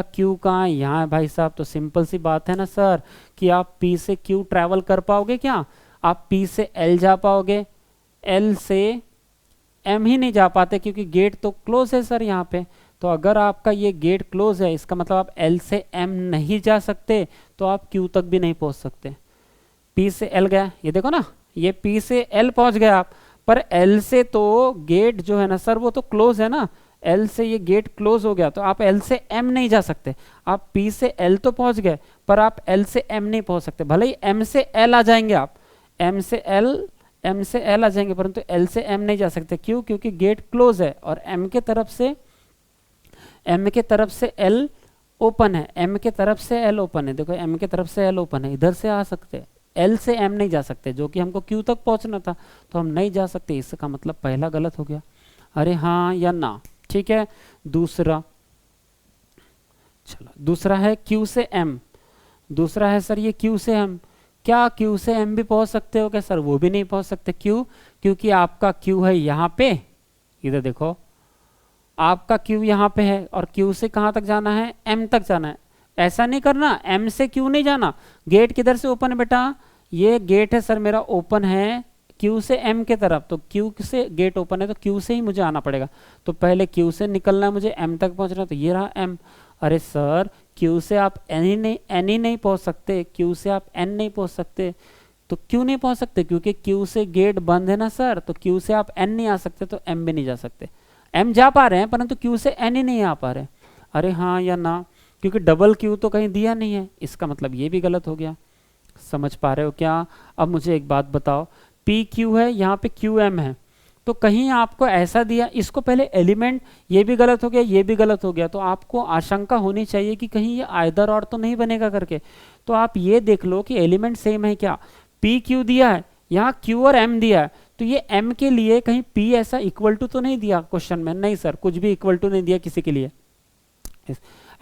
Q कहाँ है? यहाँ है भाई साहब। तो सिंपल सी बात है ना सर कि आप पी से क्यू ट्रैवल कर पाओगे क्या? आप पी से एल जा पाओगे, एल से एम ही नहीं जा पाते क्योंकि गेट तो क्लोज है सर यहाँ पे। तो अगर आपका ये गेट क्लोज है इसका मतलब आप एल से एम नहीं जा सकते, तो आप क्यू तक भी नहीं पहुंच सकते। पी से एल गया, ये देखो ना, ये पी से एल पहुंच गए आप, पर एल से तो गेट जो है ना सर वो तो क्लोज है ना, एल से ये गेट क्लोज हो गया तो आप एल से एम नहीं जा सकते। आप पी से एल तो पहुंच गए पर आप एल से एम नहीं पहुंच सकते। भले ही एम से एल आ जाएंगे आप, एम से एल आ जाएंगे, परंतु एल से एम नहीं जा सकते। क्यों? क्योंकि गेट क्लोज है और एम के तरफ से एल ओपन है, एम के तरफ से एल ओपन है। देखो एम के तरफ से एल ओपन है, इधर से आ सकते, एल से एम नहीं जा सकते, जो कि हमको क्यू तक पहुंचना था तो हम नहीं जा सकते। इसका मतलब पहला गलत हो गया। अरे हाँ या ना? ठीक है। दूसरा, चलो दूसरा है क्यू से एम। दूसरा है सर ये क्यू से एम। क्या क्यू से एम भी पहुंच सकते हो क्या सर? वो भी नहीं पहुंच सकते। क्यों? क्योंकि आपका क्यू है यहाँ पे, इधर देखो आपका क्यू यहाँ पे है और क्यू से कहाँ तक जाना है? एम तक जाना है। ऐसा नहीं करना, एम से क्यू नहीं जाना। गेट किधर से ओपन है बेटा? ये गेट है सर मेरा ओपन है क्यू से एम के तरफ, तो क्यू से गेट ओपन है तो क्यू से ही मुझे आना पड़ेगा। तो पहले क्यू से निकलना है मुझे, एम तक पहुंचना, तो ये रहा एम। अरे सर क्यू से आप एन ही नहीं पहुंच सकते, क्यू से आप एन नहीं पहुंच सकते। तो क्यों नहीं पहुंच सकते? क्योंकि क्यू से गेट बंद है ना सर, तो क्यू से आप एन नहीं आ सकते तो एम भी नहीं जा सकते। एम जा पा रहे हैं परंतु क्यू से एन ही नहीं आ पा रहे। अरे हाँ या ना? क्योंकि डबल क्यू तो कहीं दिया नहीं है, इसका मतलब ये भी गलत हो गया। समझ पा रहे हो क्या? अब मुझे एक बात बताओ, पी क्यू है, यहाँ पे क्यू एम है, तो कहीं आपको ऐसा दिया, इसको पहले एलिमेंट, ये भी गलत हो गया, ये भी गलत हो गया, तो आपको आशंका होनी चाहिए कि कहीं ये आइदर और तो नहीं बनेगा करके। तो आप ये देख लो कि एलिमेंट सेम है क्या। पी क्यू दिया है, यहाँ क्यू और एम दिया है, तो ये एम के लिए कहीं पी ऐसा इक्वल टू तो नहीं दिया क्वेश्चन में? नहीं सर, कुछ भी इक्वल टू नहीं दिया किसी के लिए।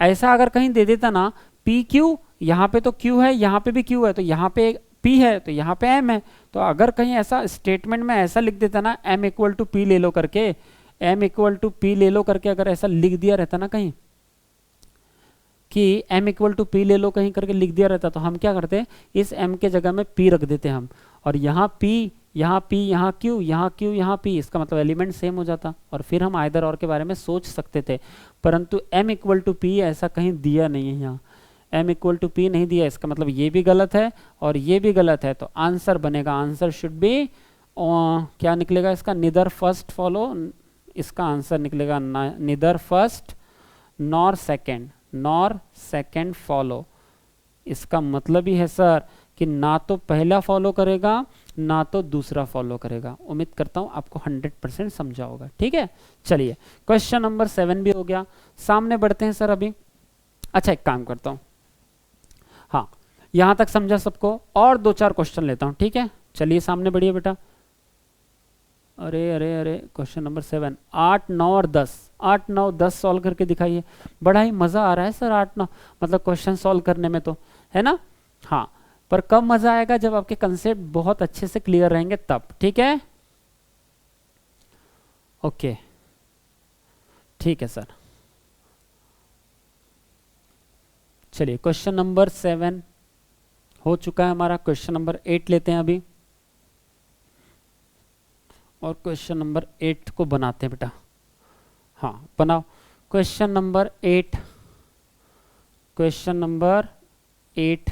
ऐसा अगर कहीं दे देता ना पी क्यू, यहाँ पे तो क्यू है, यहाँ पे भी क्यू है, तो यहाँ पे पी है तो यहाँ पे एम है। तो अगर कहीं ऐसा स्टेटमेंट में ऐसा लिख देता ना एम इक्वल टू पी ले लो करके, एम इक्वल टू पी ले लो करके अगर ऐसा लिख दिया रहता ना कहीं कि एम इक्वल टू पी ले लो कहीं करके लिख दिया रहता, तो हम क्या करते, इस एम के जगह में पी रख देते हम, और यहाँ पी, यहाँ पी, यहाँ क्यू, यहाँ क्यू, यहाँ पी, इसका मतलब एलिमेंट सेम हो जाता और फिर हम आइदर और के बारे में सोच सकते थे। परंतु एम इक्वल टू पी ऐसा कहीं दिया नहीं है, यहाँ एम इक्वल टू पी नहीं दिया, इसका मतलब ये भी गलत है और ये भी गलत है। तो आंसर बनेगा, आंसर शुड बी क्या निकलेगा इसका? निदर फर्स्ट फॉलो, इसका आंसर निकलेगा निदर फर्स्ट नॉर सेकेंड फॉलो। इसका मतलब ही है सर कि ना तो पहला फॉलो करेगा ना तो दूसरा फॉलो करेगा। उम्मीद करता हूं आपको 100% समझा होगा। ठीक है, चलिए क्वेश्चन नंबर 7 भी हो गया, सामने बढ़ते हैं सर अभी। अच्छा एक काम करता हूं, हाँ यहां तक समझा सबको, और 2-4 क्वेश्चन लेता हूं। ठीक है, चलिए सामने बढ़िए बेटा। अरे अरे अरे क्वेश्चन नंबर 7, 8, 9 और 10, 8, 9, 10 सॉल्व करके दिखाइए। बड़ा ही मजा आ रहा है सर 8, 9 मतलब क्वेश्चन सॉल्व करने में, तो है ना? हाँ, पर कब मजा आएगा? जब आपके कंसेप्ट बहुत अच्छे से क्लियर रहेंगे तब। ठीक है, ओके ठीक है सर। चलिए क्वेश्चन नंबर 7 हो चुका है हमारा, क्वेश्चन नंबर 8 लेते हैं अभी, और क्वेश्चन नंबर 8 को बनाते हैं बेटा। हाँ बनाओ क्वेश्चन नंबर 8। क्वेश्चन नंबर 8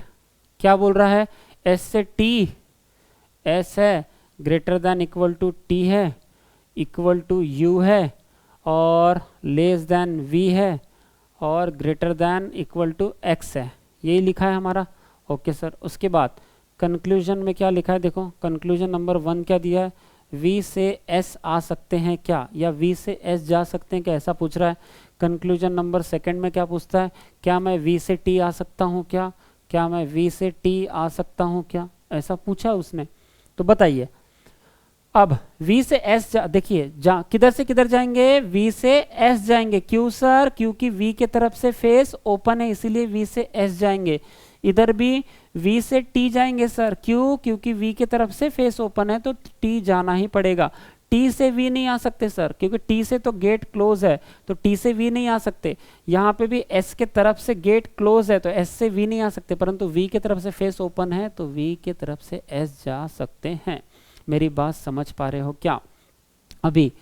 क्या बोल रहा है? एस से टी, एस है greater than equal to T है, इक्वल टू यू है, और लेस देन वी है, और greater than equal to X है। यही लिखा है हमारा। ओके सर, उसके बाद कंक्लूजन में क्या लिखा है? देखो कंक्लूजन नंबर 1 क्या दिया है? V से S आ सकते हैं क्या, या V से S जा सकते हैं क्या, ऐसा पूछ रहा है। कंक्लूजन नंबर 2 में क्या पूछता है? क्या मैं V से T आ सकता हूँ क्या, क्या मैं V से T आ सकता हूँ क्या, ऐसा पूछा उसने। तो बताइए अब V से S देखिए किधर से किधर जाएंगे? V से S जाएंगे। क्यों सर? क्योंकि V के तरफ से फेस ओपन है इसीलिए V से S जाएंगे। इधर भी V से T जाएंगे सर। क्यों? क्योंकि V की तरफ से फेस ओपन है तो T जाना ही पड़ेगा। टी से वी नहीं आ सकते सर, क्योंकि टी से तो गेट क्लोज है, तो टी से वी नहीं आ सकते। यहाँ पे भी एस के तरफ से गेट क्लोज है, तो एस से वी नहीं आ सकते, परंतु वी के तरफ से फेस ओपन है, तो वी के तरफ से एस जा सकते हैं। मेरी बात समझ पा रहे हो क्या? अभी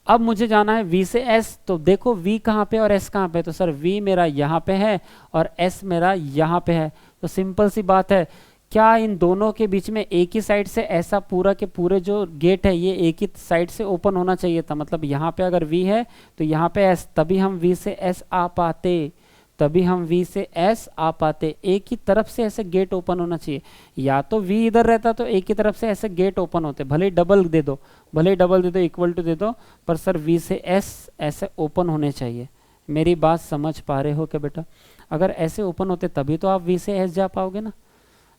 अब मुझे जाना है V से S, तो देखो V कहाँ पे और S कहाँ पे, तो सर V मेरा यहाँ पे है और S मेरा यहाँ पे है। तो सिंपल सी बात है, क्या इन दोनों के बीच में एक ही साइड से ऐसा पूरा के पूरे जो गेट है ये एक ही साइड से ओपन होना चाहिए था। मतलब यहाँ पे अगर V है तो यहाँ पे S, तभी हम V से S आ पाते, तभी हम V से S आ पाते। एक ही तरफ से ऐसे गेट ओपन होना चाहिए, या तो V इधर रहता तो एक ही तरफ से ऐसे गेट ओपन होते, भले ही डबल दे दो, भले ही डबल दे दो, इक्वल टू दे दो, पर सर V से S ऐसे ओपन होने चाहिए। मेरी बात समझ पा रहे हो क्या बेटा? अगर ऐसे ओपन होते तभी तो आप V से S जा पाओगे ना,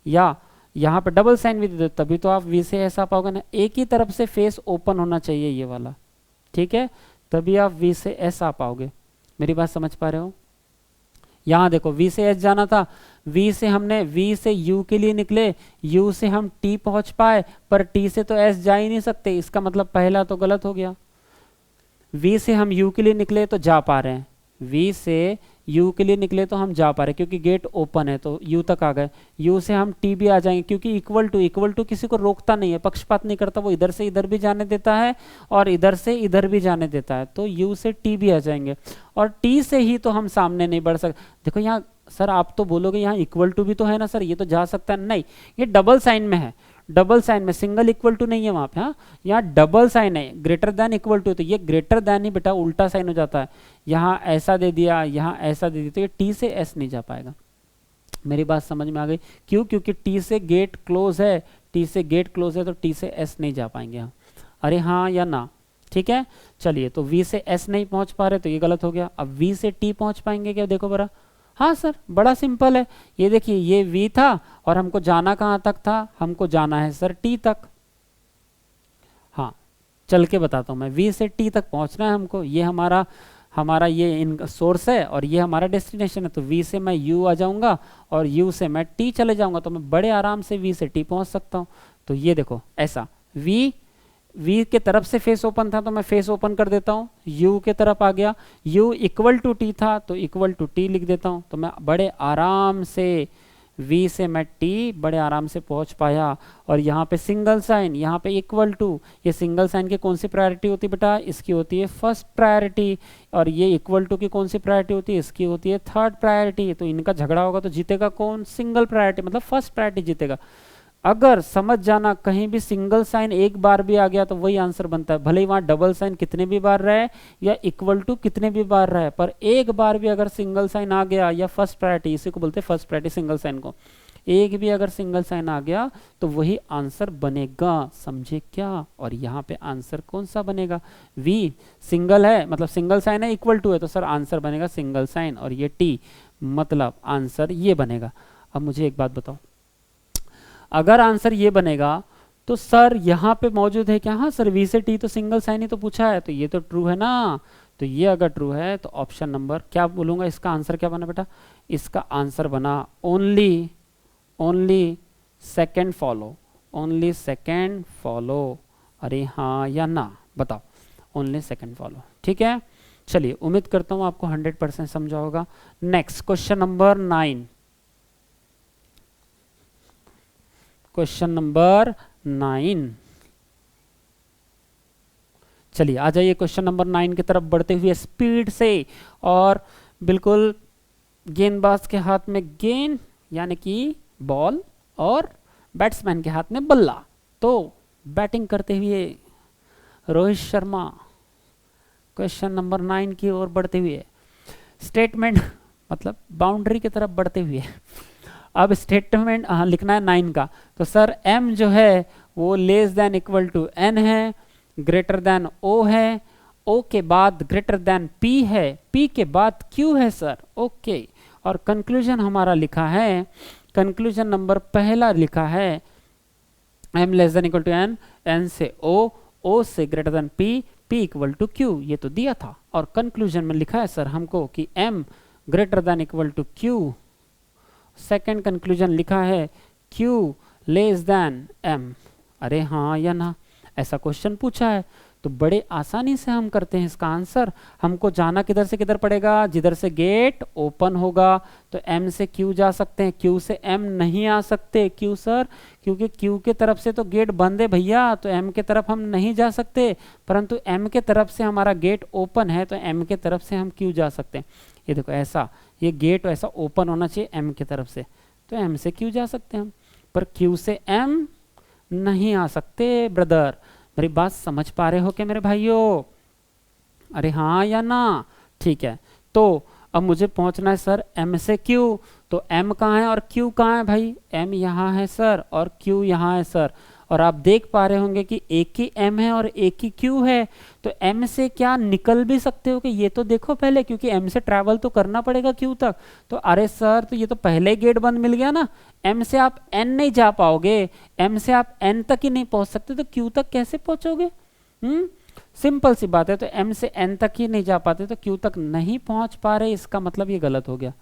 या यहाँ पे डबल साइन भी दे दो तभी तो आप V से S आ पाओगे ना। एक ही तरफ से फेस ओपन होना चाहिए ये वाला, ठीक है, तभी आप V से S आ पाओगे। मेरी बात समझ पा रहे हो? यहाँ देखो V से S जाना था, V से हमने V से U के लिए निकले, U से हम T पहुंच पाए, पर T से तो S जा ही नहीं सकते, इसका मतलब पहला तो गलत हो गया। V से हम U के लिए निकले तो जा पा रहे हैं, V से U के लिए निकले तो हम जा पा रहे हैं क्योंकि गेट ओपन है, तो U तक आ गए। U से हम T भी आ जाएंगे क्योंकि इक्वल टू किसी को रोकता नहीं है, पक्षपात नहीं करता, वो इधर से इधर भी जाने देता है और इधर से इधर भी जाने देता है, तो U से T भी आ जाएंगे। और T से ही तो हम सामने नहीं बढ़ सकते। देखो यहाँ सर आप तो बोलोगे यहाँ इक्वल टू भी तो है ना सर, ये तो जा सकता है, नहीं, ये डबल साइन में है, डबल साइन में, सिंगल इक्वल टू नहीं है वहां पे। हाँ, यहाँ डबल साइन है, ग्रेटर देन इक्वल टू, तो ये ग्रेटर देन ही बेटा उल्टा साइन हो जाता है। यहाँ ऐसा दे दिया, यहाँ ऐसा दे दिया, तो ये टी से एस नहीं जा पाएगा। मेरी बात समझ में आ गई? क्यों? क्योंकि टी से गेट क्लोज है, टी से गेट क्लोज है, तो टी से एस नहीं जा पाएंगे हम। अरे हाँ या ना? ठीक है, चलिए, तो वी से एस नहीं पहुंच पा रहे तो ये गलत हो गया। अब वी से टी पहुंच पाएंगे क्या? देखो बरा, हाँ सर, बड़ा सिंपल है। ये देखिए, ये V था और हमको जाना कहाँ तक था? हमको जाना है सर T तक। हाँ, चल के बताता हूँ मैं, V से T तक पहुँचना है हमको। ये हमारा ये इन सोर्स है और ये हमारा डेस्टिनेशन है। तो V से मैं U आ जाऊँगा और U से मैं T चले जाऊँगा, तो मैं बड़े आराम से V से T पहुँच सकता हूँ। तो ये देखो ऐसा, V के तरफ से फेस ओपन था तो मैं फेस ओपन कर देता हूँ, U के तरफ आ गया, U इक्वल टू T था तो इक्वल टू T लिख देता हूँ, तो मैं बड़े आराम से V से मैं T बड़े आराम से पहुँच पाया। और यहाँ पे सिंगल साइन, यहाँ पे इक्वल टू, ये सिंगल साइन की कौन सी प्रायोरिटी होती है बेटा? इसकी होती है फर्स्ट प्रायोरिटी। और ये इक्वल टू की कौन सी प्रायोरिटी होती है? इसकी होती है थर्ड प्रायोरिटी। तो इनका झगड़ा होगा तो जीतेगा कौन? सिंगल प्रायोरिटी, मतलब फर्स्ट प्रायोरिटी जीतेगा। अगर समझ जाना, कहीं भी सिंगल साइन एक बार भी आ गया तो वही आंसर बनता है, भले ही वहां डबल साइन कितने भी बार रहे या इक्वल टू कितने भी बार रहे, पर एक बार भी अगर सिंगल साइन आ गया या फर्स्ट प्रायोरिटी, इसी को बोलते हैं फर्स्ट प्रायोरिटी सिंगल साइन को, एक भी अगर सिंगल साइन आ गया तो वही आंसर बनेगा। समझे क्या? और यहाँ पे आंसर कौन सा बनेगा? V सिंगल है, मतलब सिंगल साइन है, इक्वल टू है, तो सर आंसर बनेगा सिंगल साइन, और ये T मतलब आंसर ये बनेगा। अब मुझे एक बात बताओ, अगर आंसर ये बनेगा तो सर यहाँ पे मौजूद है क्या? हाँ सर, V से T तो सिंगल साइन ही तो पूछा है, तो ये तो ट्रू है ना। तो ये अगर ट्रू है तो ऑप्शन नंबर क्या बोलूँगा, इसका आंसर क्या बना बेटा? इसका आंसर बना only second follow, only second follow. अरे हाँ या ना बताओ? ओनली सेकेंड फॉलो, ठीक है। चलिए, उम्मीद करता हूँ आपको 100% समझा होगा। Next question number 9, question number 9। चलिए आ जाइए क्वेश्चन नंबर 9 की तरफ बढ़ते हुए स्पीड से, और बिल्कुल गेंदबाज के हाथ में गेंद यानी कि बॉल और बैट्समैन के हाथ में बल्ला। तो बैटिंग करते हुए रोहित शर्मा क्वेश्चन नंबर 9 की ओर बढ़ते हुए, स्टेटमेंट मतलब बाउंड्री की तरफ बढ़ते हुए, अब स्टेटमेंट लिखना है 9 का। तो सर M जो है वो less than equal to N है, ग्रेटर देन O है, O के बाद ग्रेटर देन P है, P के बाद Q है सर, ओके। और कंक्लूजन हमारा लिखा है, कंक्लूजन नंबर पहला लिखा है M less than equal to N, N से O, O से greater than P, P equal to Q, ये तो दिया था। और कंक्लूजन में लिखा है सर हमको कि M greater than equal to Q। Second conclusion लिखा है Q लेस देन M। अरे हाँ या ना? ऐसा क्वेश्चन पूछा है, तो बड़े आसानी से हम करते हैं इसका आंसर। हमको जाना किधर से किधर पड़ेगा, जिधर से गेट ओपन होगा। तो M से Q जा सकते हैं, Q से M नहीं आ सकते। क्यों सर? क्योंकि Q के तरफ से तो गेट बंद है भैया, तो M के तरफ हम नहीं जा सकते, परंतु M के तरफ से हमारा गेट ओपन है, तो M के तरफ से हम Q जा सकते हैं। ये देखो ऐसा, ये गेट ऐसा ओपन होना चाहिए M की तरफ से, तो M से Q जा सकते हैं हम, पर Q से M नहीं आ सकते ब्रदर। मेरी बात समझ पा रहे हो क्या मेरे भाइयों? अरे हाँ या ना? ठीक है, तो अब मुझे पहुंचना है सर M से Q। तो M कहाँ है और Q कहाँ है भाई? M यहाँ है सर और Q यहाँ है सर। और आप देख पा रहे होंगे कि एक ही M है और एक ही Q है, तो M से क्या निकल भी सकते हो कि ये तो देखो पहले, क्योंकि M से ट्रैवल तो करना पड़ेगा Q तक। तो अरे सर, तो ये तो पहले गेट बंद मिल गया ना, M से आप N नहीं जा पाओगे, M से आप N तक ही नहीं पहुंच सकते, तो Q तक कैसे पहुंचोगे? सिंपल सी बात है। तो M से N तक ही नहीं जा पाते, तो Q तक नहीं पहुंच पा रहे, इसका मतलब ये गलत हो गया।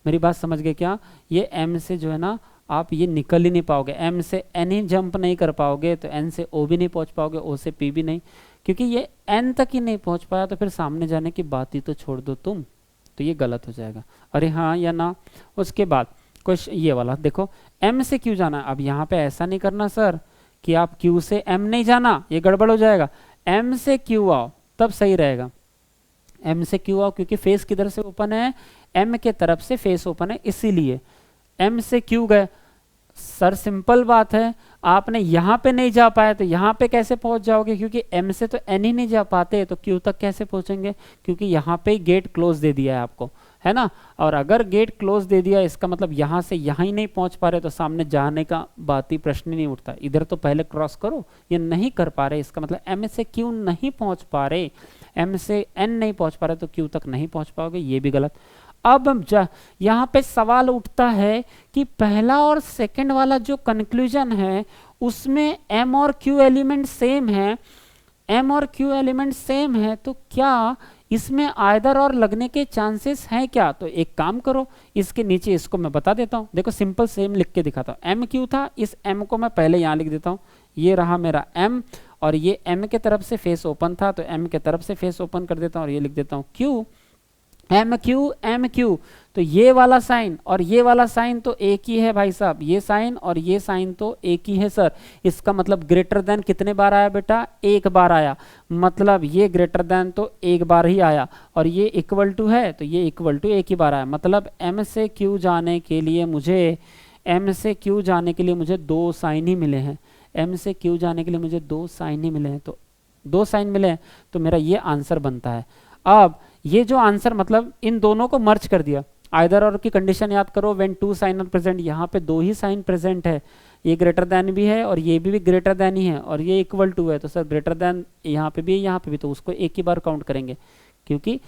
मेरी बात समझ गए क्या? ये M से जो है ना, आप ये निकल ही नहीं पाओगे, M से N ही जंप नहीं कर पाओगे, तो N से O भी नहीं पहुंच पाओगे, O से P भी नहीं, क्योंकि ये N तक ही नहीं पहुंच पाया, तो फिर सामने जाने की बात ही तो छोड़ दो तुम, तो ये गलत हो जाएगा। अरे हाँ या ना? उसके बाद क्वेश्चन ये वाला देखो, M से Q जाना। अब यहाँ पे ऐसा नहीं करना सर कि आप Q से M नहीं जाना, ये गड़बड़ हो जाएगा। M से Q आओ तब सही रहेगा। M से Q आओ, क्योंकि फेस किधर से ओपन है? M के तरफ से फेस ओपन है, इसीलिए M से Q गए। सर सिंपल बात है, आपने यहाँ पे नहीं जा पाए तो यहाँ पे कैसे पहुंच जाओगे? क्योंकि M से तो N ही नहीं जा पाते, तो Q तक कैसे पहुंचेंगे? क्योंकि यहाँ पे गेट क्लोज दे दिया है आपको, है ना। और अगर गेट क्लोज दे दिया, इसका मतलब यहाँ से यहाँ ही नहीं पहुंच पा रहे, तो सामने जाने का बात ही प्रश्न ही नहीं उठता। इधर तो पहले क्रॉस करो, ये नहीं कर पा रहे, इसका मतलब M से Q नहीं पहुंच पा रहे, M से N नहीं पहुंच पा रहे, तो Q तक नहीं पहुंच पाओगे, ये भी गलत। अब यहाँ पे सवाल उठता है कि पहला और सेकंड वाला जो कंक्लूजन है उसमें M और Q एलिमेंट सेम है, M और Q एलिमेंट सेम है, तो क्या इसमें आइदर और लगने के चांसेस हैं क्या? तो एक काम करो, इसके नीचे इसको मैं बता देता हूँ। देखो सिंपल सेम लिख के दिखाता हूँ। M Q था, इस M को मैं पहले यहाँ लिख देता हूँ, ये रहा मेरा M, और ये M के तरफ से फेस ओपन था, तो M के तरफ से फेस ओपन कर देता हूँ, और ये लिख देता हूँ Q, M Q। तो ये वाला साइन और ये वाला साइन तो एक ही है भाई साहब, ये साइन और ये साइन तो एक ही है सर। इसका मतलब ग्रेटर देन कितने बार आया बेटा? एक बार आया, मतलब ये ग्रेटर देन तो एक बार ही आया, और ये इक्वल टू है तो ये इक्वल टू एक ही बार आया। मतलब M से Q जाने के लिए मुझे, M से Q जाने के लिए मुझे दो साइन ही मिले हैं, M से Q जाने के लिए मुझे दो साइन ही मिले हैं, तो दो साइन मिले हैं, तो मेरा ये आंसर बनता है। अब ये जो आंसर, मतलब इन दोनों को मर्ज कर दिया। आइदर और की कंडीशन याद करो, when two sign are present, यहाँ पे दो ही साइन प्रेजेंट है, ये ग्रेटर देन भी है और ये भी ग्रेटर देन ही है, और ये इक्वल टू है, तो सर ग्रेटर देन यहाँ पे भी है, यहाँ पे भी, तो उसको एक ही बार काउंट करेंगे, क्योंकि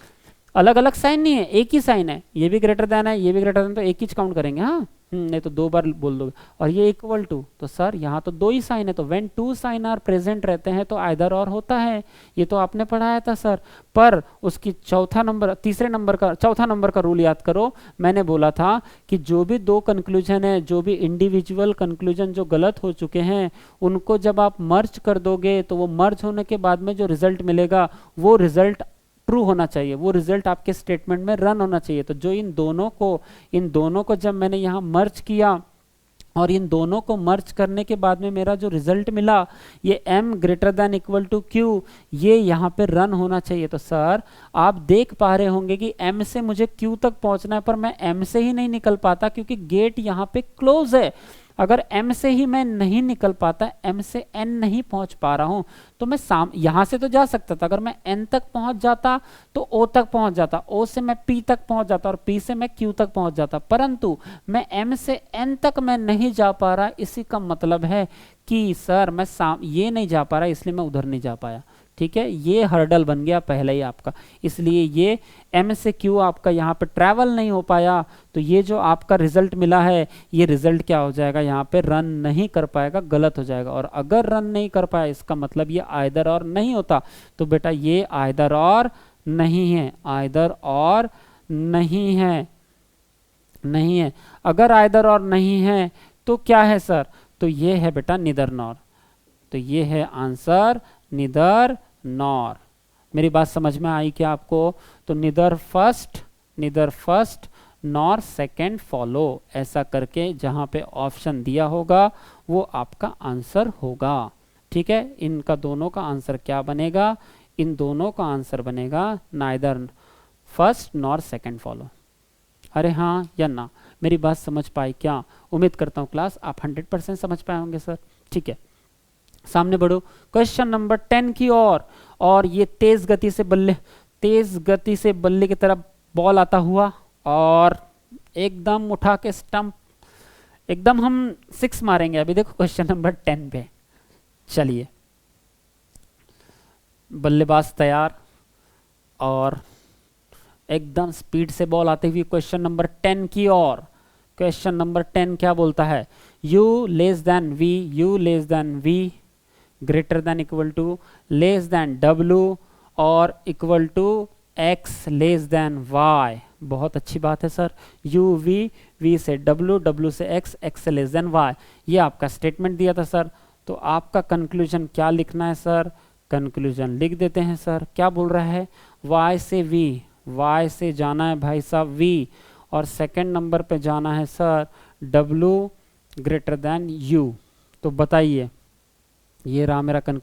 अलग अलग साइन नहीं है, एक ही साइन है, ये भी ग्रेटर देन है, ये भी ग्रेटर देन, तो एक ही काउंट करेंगे। हाँ, नहीं तो दो बार बोल दोगे। और ये इक्वल टू, तो सर यहाँ तो दो ही साइन है, तो when two sign are present रहते हैं तो आइदर और होता है, ये तो आपने पढ़ाया था सर। पर उसकी चौथा नंबर का रूल याद करो। मैंने बोला था कि जो भी दो कंक्लूजन है, जो भी इंडिविजुअल कंक्लूजन जो गलत हो चुके हैं, उनको जब आप मर्ज कर दोगे तो वो मर्ज होने के बाद में जो रिजल्ट मिलेगा वो रिजल्ट ट्रू होना चाहिए, वो रिजल्ट आपके स्टेटमेंट में रन होना चाहिए। तो जो इन दोनों को जब मैंने यहाँ मर्ज किया और इन दोनों को मर्ज करने के बाद में मेरा जो रिजल्ट मिला, ये M greater than equal to Q, ये यहाँ पे रन होना चाहिए। तो सर आप देख पा रहे होंगे कि M से मुझे Q तक पहुँचना है, पर मैं M से ही नहीं निकल पाता क्योंकि गेट यहाँ पे क्लोज है। अगर M से ही मैं नहीं निकल पाता, M से N नहीं पहुंच पा रहा हूं, तो मैं यहाँ से तो जा सकता था, अगर मैं N तक पहुंच जाता तो O तक पहुंच जाता, O से मैं P तक पहुंच जाता और P से मैं Q तक पहुंच जाता, परंतु मैं M से N तक मैं नहीं जा पा रहा। इसी का मतलब है कि सर मैं ये नहीं जा पा रहा, इसलिए मैं उधर नहीं जा पाया। ठीक है, ये हर्डल बन गया पहले ही आपका, इसलिए ये M से Q आपका यहाँ पे ट्रैवल नहीं हो पाया। तो ये जो आपका रिजल्ट मिला है, ये रिजल्ट क्या हो जाएगा? यहाँ पे रन नहीं कर पाएगा, गलत हो जाएगा। और अगर रन नहीं कर पाया, इसका मतलब ये आइदर और नहीं होता। तो बेटा ये आइदर और नहीं है, आइदर और नहीं है, नहीं है। अगर आइदर और नहीं है तो क्या है सर? तो ये है बेटा निदर नॉर। तो ये है आंसर निदर नॉर। मेरी बात समझ में आई क्या आपको? तो निदर फर्स्ट नॉर सेकेंड फॉलो, ऐसा करके जहां पे ऑप्शन दिया होगा वो आपका आंसर होगा। ठीक है, इनका दोनों का आंसर क्या बनेगा? इन दोनों का आंसर बनेगा neither first nor second follow. अरे हाँ या ना, मेरी बात समझ पाई क्या? उम्मीद करता हूँ क्लास आप 100% समझ पाए होंगे सर। ठीक है, सामने बढ़ो क्वेश्चन नंबर 10 की ओर। और ये तेज गति से बल्ले की तरफ बॉल आता हुआ और एकदम उठा के स्टंप, एकदम हम 6 मारेंगे अभी। देखो क्वेश्चन नंबर 10 पे, चलिए बल्लेबाज तैयार और एकदम स्पीड से बॉल आते हुए क्वेश्चन नंबर 10 की ओर। क्वेश्चन नंबर 10 क्या बोलता है? u less than v greater than equal to less than w और equal to x less than y। बहुत अच्छी बात है सर। u v से w से x से लेस देन y, ये आपका स्टेटमेंट दिया था सर। तो आपका कंक्लूजन क्या लिखना है सर? कंक्लूजन लिख देते हैं सर। क्या बोल रहा है? y से जाना है भाई साहब v और सेकंड नंबर पे जाना है sir w greater than u। तो बताइए, ये रहा मेरा